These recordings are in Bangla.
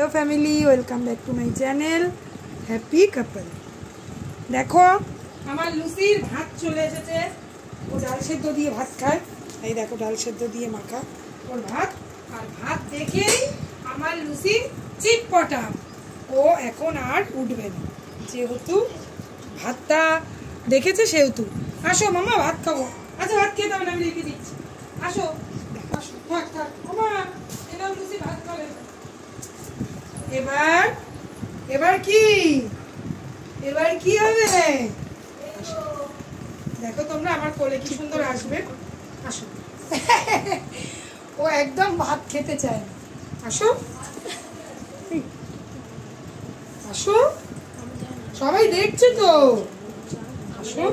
Hello family welcome back to my channel happy couple. देखो আমার লুসির ভাত চলে এসেছে। ও ডাল সেদ্ধ দিয়ে ভাত খায়। এই দেখো ডাল সেদ্ধ দিয়ে মাখা ওর ভাত। আর ভাত দেখেই আমার লুসি চিটপটাম। ও এখন আর উঠবে না, যেহেতু ভাতটা দেখেছে সেহেতু। আসো মামা ভাত খাবো। আচ্ছা ভাত খেতে হবে না, আমি রেখে দিচ্ছি। আসো আসো থাক থাক মামা, এনাও লুসি ভাত খাবে। এবার এবার কি এবার কি হবে দেখো তোমরা, আমার কোলে কি সুন্দর আসবে। আসো ও একদম ভাত খেতে চায় না। আসো আসো, সবাই দেখছে তো। আসো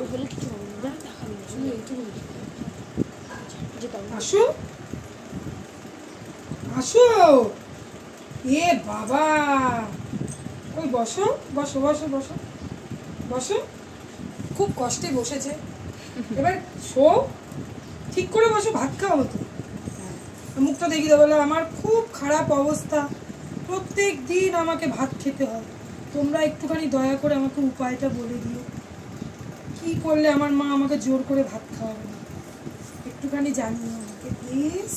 আসো আসো। এ বাবা, ওই বসো বসো বসো বসো বসো। খুব কষ্টে বসেছে, এবার শো ঠিক করে বসো, ভাত খাওয়া হতো। মুখটা দেখি তো, বলে আমার খুব খারাপ অবস্থা, প্রত্যেক দিন আমাকে ভাত খেতে হয়। তোমরা একটুখানি দয়া করে আমাকে উপায়টা বলে দিও, কি করলে আমার মা আমাকে জোর করে ভাত খাওয়াবে না, একটুখানি জানিও আমাকে প্লিজ।